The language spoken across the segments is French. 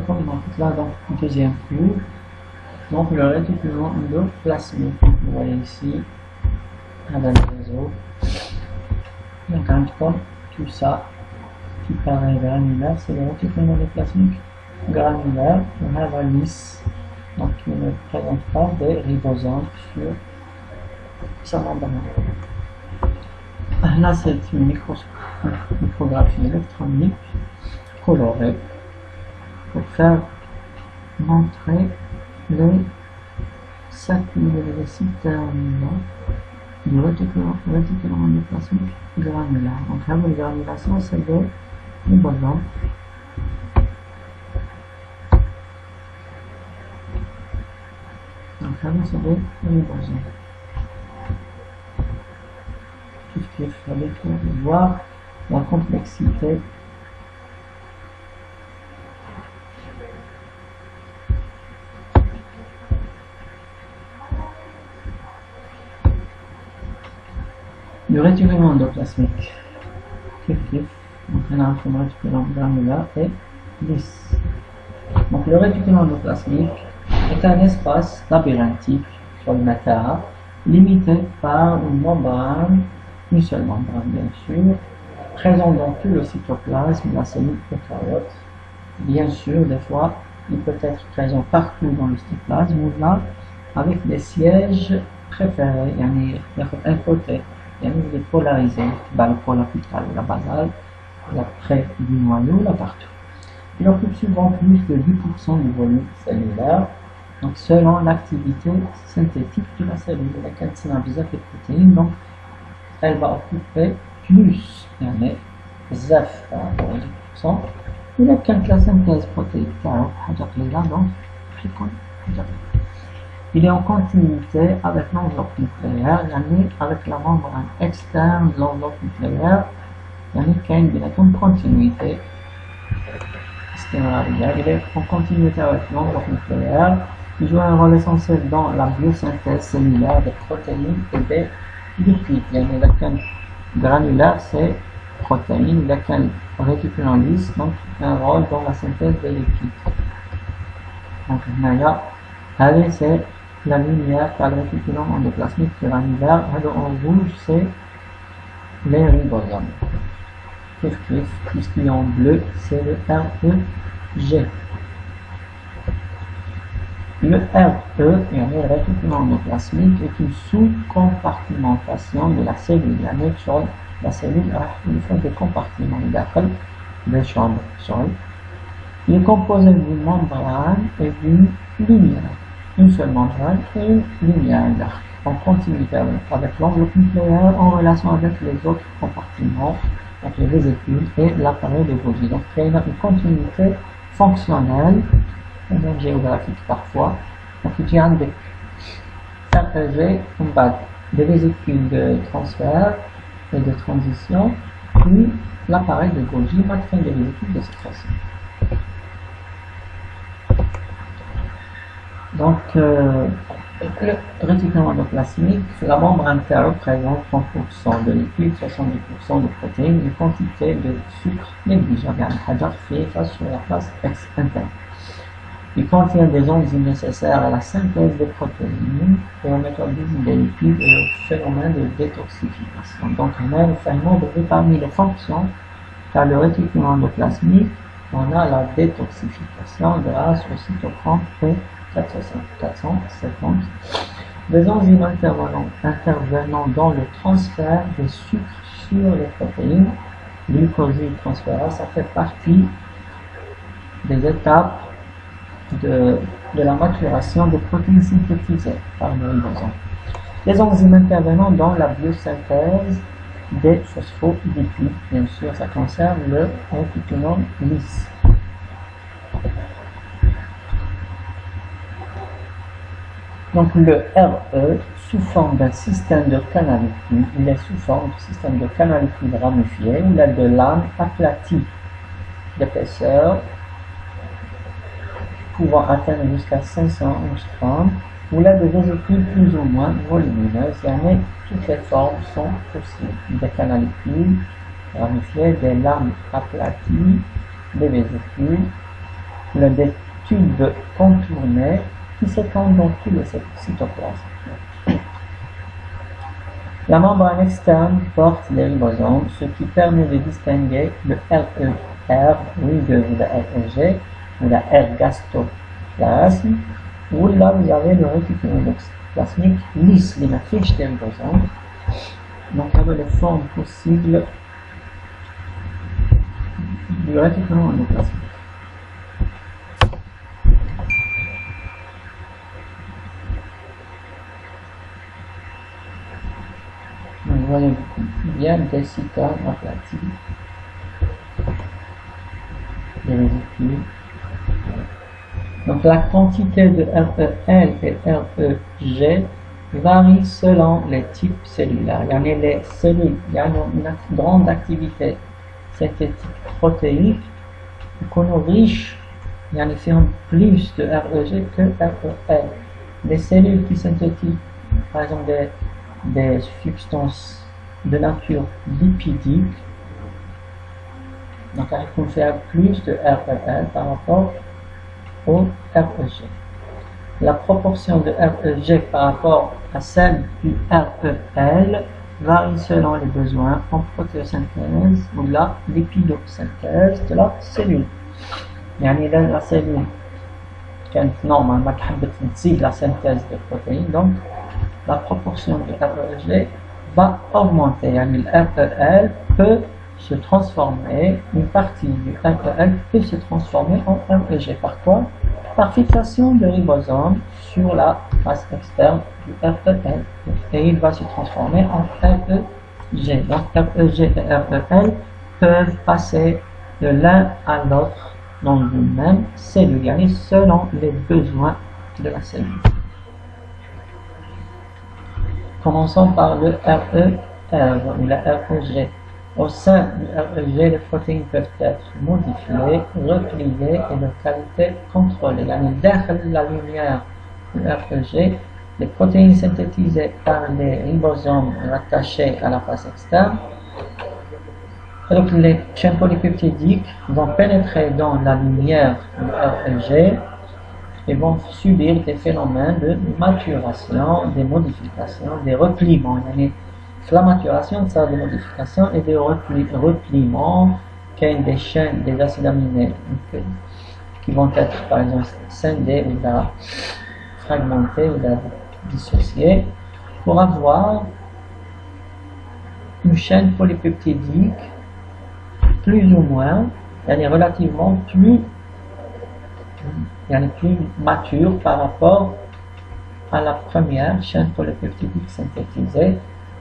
comme on là donc deuxième cours, donc le réticulum endoplasmique. Vous voyez ici, avec le réseau. Donc comme tout ça qui paraît granulaire, c'est le réticulum endoplasmique granulaire, on a la lisse, donc qui ne présente pas des ribosomes sur sa membrane. Là c'est une micrographie électronique colorée pour faire montrer les 7 terminaux du réticulum endoplasmique granulaire. Donc la granulation c'est des ribosomes. Donc là c'est des ribosomes. Il fallait voir la complexité du réticulum endoplasmique. Donc on a un réticulum granulaire et lisse. Donc le réticulum endoplasmique est un espace labyrinthique sur le métal limité par une seule membrane bien sûr, présent dans tout le cytoplasme de la cellule eucaryote. Bien sûr, des fois, il peut être présent partout dans le cytoplasme ou là, avec des sièges préférés, il y a un côté, il est polarisé, le pôle apical ou la basale, là près du noyau, là partout. Il occupe souvent plus de 10% du volume cellulaire, donc selon l'activité synthétique de la cellule, laquelle synapse et protéines, donc elle va occuper plus, يعني بزاف par rapport à 10%. إذا كانت la synthèse protéique تاعو حاجة قليلة donc يكون حاجة قليلة. Il est en continuité avec l'enveloppe nucléaire, يعني avec la membrane externe de l'enveloppe nucléaire, يعني كاين بيناتهم continuité استمرارية. Il est en continuité avec l'enveloppe nucléaire. Il joue un rôle essentiel dans la biosynthèse cellulaire des protéines et des lipides. يعني إذا كان granulaire c'est protéines, إذا كان réticulum lisse donc un rôle dans la synthèse des lipides. Donc هنايا هذه c'est la lumière par le réticulum endoplasmique granulaire. En rouge c'est les ribosomes. Tout ce qui est en bleu c'est le REG. Le RE, le réticulum endoplasmique, est une sous-compartimentation de la cellule. La cellule a des compartiments des chambres. Il est composé d'une membrane et d'une lumière. Une seule membrane et une lumière en continuité avec l'enveloppe nucléaire en relation avec les autres compartiments, donc les vésicules et l'appareil de Golgi. Donc il y a une continuité fonctionnelle ou même géographique parfois. Donc il y a des vésicules de transfert et de transition, puis l'appareil de Golgi va créer des vésicules de sécrétion. Donc le réticulum endoplasmique, la membrane représente 30% de lipides, 70% de protéines, une quantité de sucre négligeable, sur la face interne. Il contient des enzymes nécessaires à la synthèse des protéines et au métabolisme des lipides et au phénomène de détoxification. Donc, on a le phénomène de parmi les fonctions, car le réticulum endoplasmique, on a la détoxification grâce au cytochrome P450. Des enzymes intervenant dans le transfert des sucres sur les protéines, glucoside transférase, ça fait partie des étapes de la maturation des protéines synthétisées par le ribosome. Les enzymes intervenant dans la biosynthèse des phospholipides, bien sûr, ça concerne le réticulum lisse. Donc le RE, sous forme d'un système de canalicule, il est sous forme du système de canalicule ramifié, où il a de lames aplaties d'épaisseur pouvant atteindre jusqu'à 500 angstroms, où là des vésicules plus ou moins volumineuses, mais toutes les formes sont possibles. Des canalicules ramifiées, des lames aplaties, des vésicules, des tubes contournés qui s'étendent dans tout le cytoplasme. La membrane externe porte les ribosomes, ce qui permet de distinguer le RER rugueux ou la REG ou la ergastoplasme, où là vous avez le réticulum endoplasmique lisse, les fiches des ribosomes. Donc il y avait les formes possibles du réticulum endoplasmique. Vous voyez bien des cytoplasmes aplatis, des réticules. Donc la quantité de REL et REG varie selon les types cellulaires. Il y en a les cellules, il y a une grande activité synthétique protéique, qu'on est riche, il y en a plus de REG que REL. Les cellules qui synthétisent par exemple des substances de nature lipidique, donc elles vont faire plus de REL par rapport au REG. La proportion de REG par rapport à celle du REL varie selon les besoins en protéosynthèse ou la lipidosynthèse de la cellule. يعني la cellule كانت normal ما تحب تزيد la synthèse de protéines, donc la proportion de REG va augmenter. يعني le REL peut se transformer, une partie du REL peut se transformer en REG. Par quoi? Par fixation de ribosome sur la face externe du REL, et il va se transformer en REG. Donc REG et REL peuvent passer de l'un à l'autre dans une même cellule, selon les besoins de la cellule. Commençons par le RER ou la REG. Au sein du REG, les protéines peuvent être modifiées, repliées et de qualité contrôlée. Derrière la lumière du REG, les protéines synthétisées par les ribosomes rattachés à la face externe. Donc les chaînes polypeptidiques vont pénétrer dans la lumière du REG et vont subir des phénomènes de maturation, des modifications, des repliements. La maturation, ça a des modifications et des repliements, qui ont des chaînes, des acides aminés qui vont être par exemple scindés ou fragmentés ou dissociés pour avoir une chaîne polypeptidique plus ou moins, relativement plus mature par rapport à la première chaîne polypeptidique synthétisée.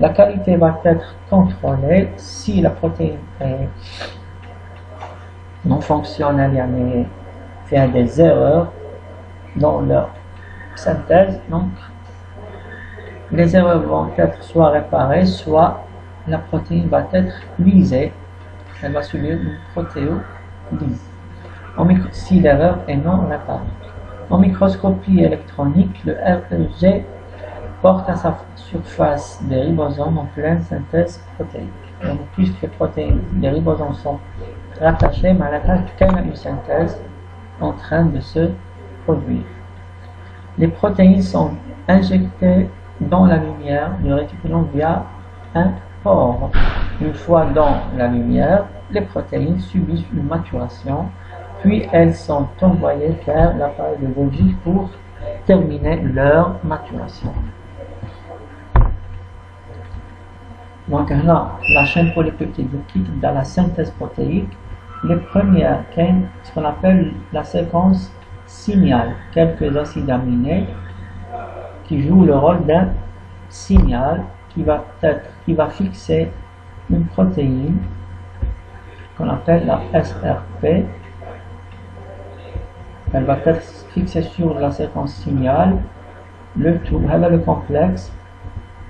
La qualité va être contrôlée si la protéine est non fonctionnelle, fait des erreurs dans leur synthèse. Donc, les erreurs vont être soit réparées, soit la protéine va être lysée. Elle va subir une protéolyse si l'erreur est non réparée. En microscopie électronique, le REG porte à sa surface des ribosomes en pleine synthèse protéique. Donc, puisque les protéines, les ribosomes sont rattachés, mais à l'intérieur, il y a une synthèse en train de se produire. Les protéines sont injectées dans la lumière du réticulum via un pore. Une fois dans la lumière, les protéines subissent une maturation, puis elles sont envoyées vers l'appareil de Golgi pour terminer leur maturation. Donc là, la chaîne polypeptidique dans la synthèse protéique, les premières, ce qu'on appelle la séquence signal, quelques acides aminés qui jouent le rôle d'un signal qui va fixer une protéine qu'on appelle la SRP. Elle va être fixée sur la séquence signal. Le complexe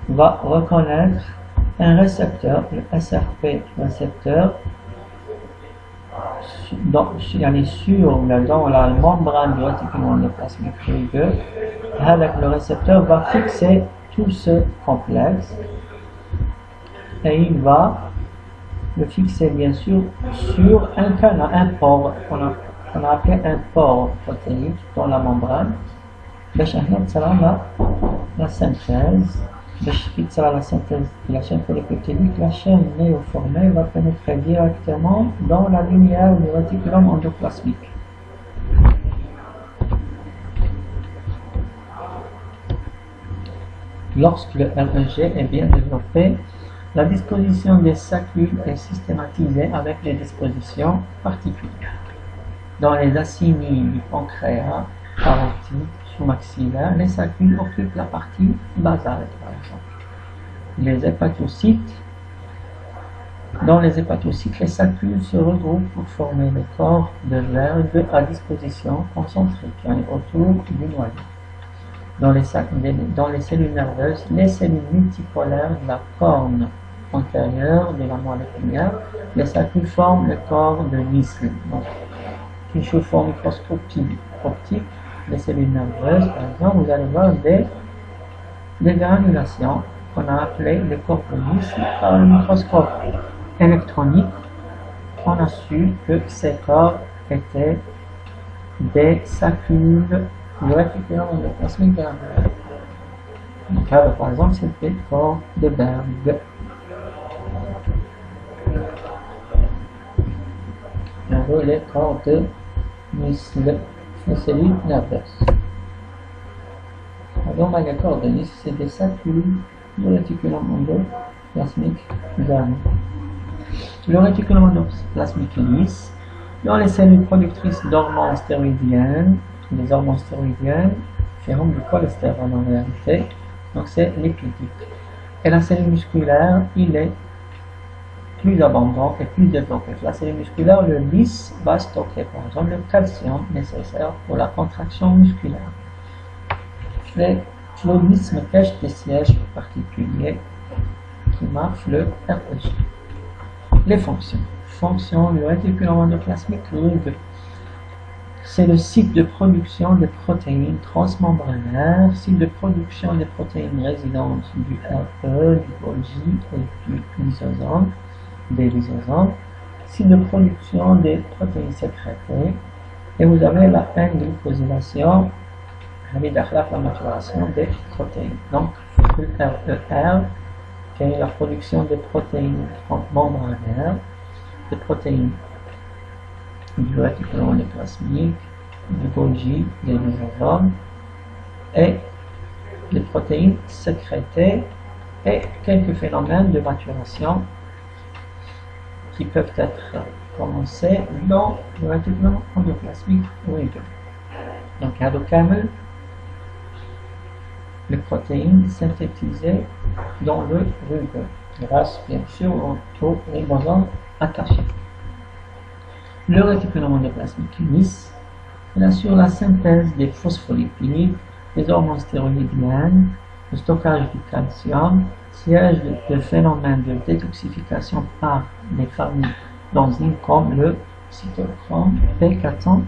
va reconnaître un récepteur, le SRP récepteur, dans la membrane du réticulum endoplasmique rugueux. Le récepteur va fixer tout ce complexe et il va le fixer bien sûr sur un canal, un pore on a appelé un pore protéique dans la membrane. باش هنا تصرى la synthèse. باش كي تصرى la synthèse de la chaîne polypeptidique, la chaîne néoformée va pénétrer directement dans la lumière du réticulum endoplasmique. Lorsque le REG est bien développé, la disposition des saccules est systématisée avec des dispositions particulières. Dans les acinis du pancréas, carotide, sous-maxillaire, les saccules occupent la partie basale, par exemple. Dans les hépatocytes, les saccules se regroupent pour former le corps de vergue à disposition concentrique autour du noyau. Dans les cellules nerveuses, les cellules multipolaires de la corne antérieure de la moelle épinière, les saccules forment le corps de Nisle. Donc, si je fais une microscopie optique, les cellules nerveuses, par exemple, vous allez voir des granulations qu'on a appelées les corpus. Par le microscope électronique, on a su que ces corps étaient des saccules du réticulum endoplasmique granulaire. Donc, par exemple, c'était le corps de Berg. Les corps de Nisle, les cellules nerveuses. Alors, les corps de Nisle, c'est des saccules du réticulum endoplasmique granulaire. Le réticulum endoplasmique lisse, dans les cellules productrices d'hormones stéroïdiennes, les hormones stéroïdiennes feront du cholestérol en réalité, donc c'est lipidique. Et la cellule musculaire, il est plus abondant et plus développé. La cellule musculaire, le lisse va stocker par exemple le calcium nécessaire pour la contraction musculaire. Le lisme cache des sièges particuliers qui marquent le REG. Les fonctions. Fonction du réticulum endoplasmique rugueux. C'est le site de production des protéines transmembranaires, site de production des protéines résidentes du RE, du Golgi et du lysosome, des lysosomes, site de production des protéines sécrétées, et vous avez la N-glycosylation, la maturation des protéines. Donc, le RER, qui est la production des protéines membranaires, des protéines du réticulum endoplasmique, du Golgi, des lysosomes, et les protéines sécrétées, et quelques phénomènes de maturation qui peuvent être commencés dans le réticulum endoplasmique rugueux. Donc, les protéines synthétisées dans le rugueux, grâce bien sûr au ribosome attaché. Le réticulum endoplasmique lisse, il assure la synthèse des phospholipides, des hormones stéroïdiennes, le stockage du calcium, siège de phénomènes de détoxification par des familles d'enzymes comme le cytochrome P450.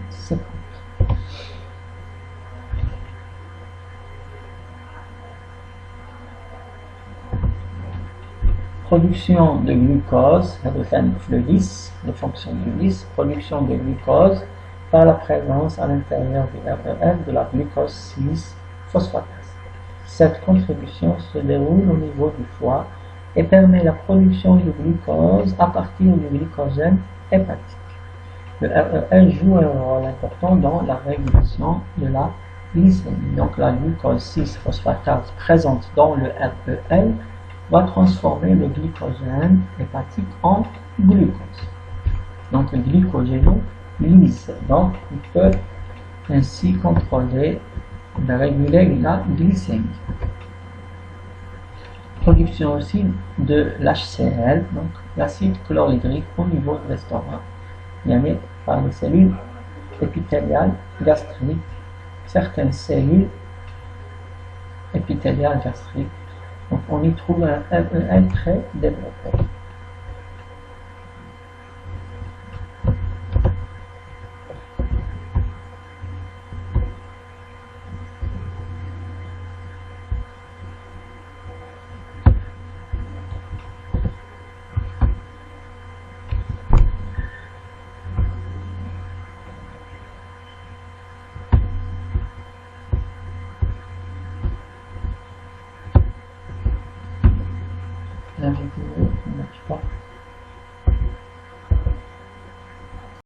Production de glucose, le lisse, les fonctions du lisse, production de glucose par la présence à l'intérieur du REL de la glucose 6-phosphatase. Cette contribution se déroule au niveau du foie et permet la production de glucose à partir du glycogène hépatique. Le REL joue un rôle important dans la régulation de la glycémie. Donc la glucose 6-phosphatase présente dans le REL va transformer le glycogène hépatique en glucose. Donc le glycogénolyse, donc il peut ainsi contrôler et réguler la glycémie. Production aussi de l'HCl, donc l'acide chlorhydrique au niveau de l'estomac, gagné par les cellules épithéliales gastriques, certaines cellules épithéliales gastriques. Donc on y trouve un REL très développé. Là, je ne marche pas.